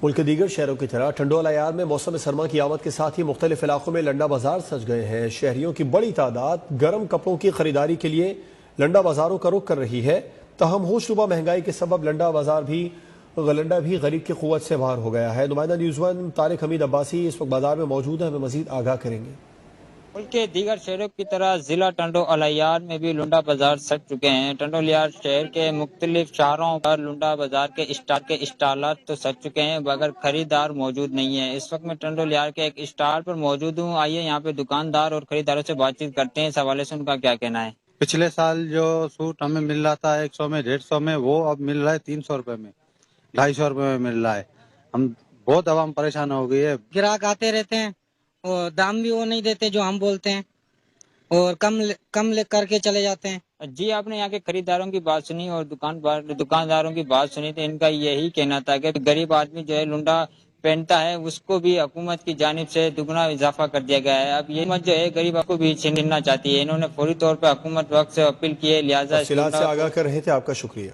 ملک کے دیگر شہروں کی طرح ٹنڈو علیار میں موسم سرما کی آمد کے ساتھ ہی مختلف علاقوں میں لنڈا بازار سج گئے ہیں۔ شہریوں کی بڑی تعداد گرم کپڑوں کی خریداری کے لیے لنڈا بازاروں کا رخ کر رہی ہے۔ تاہم ہوش ربا مہنگائی کے سبب لنڈا بھی غریب کی قوت سے باہر ہو گیا ہے۔ نمائندہ نیوز ون طارق حمید عباسی اس وقت بازار میں موجود ہیں، ہمیں مزید آگاہ کریں گے۔ ملک کے دیگر شہروں کی طرح ضلع ٹنڈو علیار میں بھی لنڈا بازار سج چکے ہیں۔ ٹنڈو علیار شہر کے مختلف شاہراہوں پر لنڈا بازار کے اسٹالات تو سج چکے ہیں مگر خریدار موجود نہیں ہے۔ اس وقت میں ٹنڈو علیار کے ایک اسٹال پر موجود ہوں۔ آئیے یہاں پہ دکاندار اور خریداروں سے بات چیت کرتے ہیں، اس حوالے سے ان کا کیا کہنا ہے۔ پچھلے سال جو سوٹ ہمیں مل رہا تھا 100 میں 150 میں، وہ اب مل رہا ہے 300 روپے میں، 250 روپے میں مل رہا ہے۔ ہم بہت عوام پریشان ہو گئی ہے۔ گراہک آتے رہتے ہیں اور دام بھی وہ نہیں دیتے جو ہم بولتے ہیں، اور کم کر کے چلے جاتے ہیں۔ جی، آپ نے یہاں کے خریداروں کی بات سنی اور دکانداروں کی بات سنی تو ان کا یہی کہنا تھا کہ غریب آدمی جو ہے لنڈا پہنتا ہے اس کو بھی حکومت کی جانب سے دگنا اضافہ کر دیا گیا ہے۔ اب یہ حکومت جو ہے غریب کو بھی چھیننا چاہتی ہے۔ انہوں نے فوری طور پر حکومت وقت سے اپیل کی ہے، لہٰذا تفصیلات سے آگاہ کر رہے تھے، آپ کا شکریہ۔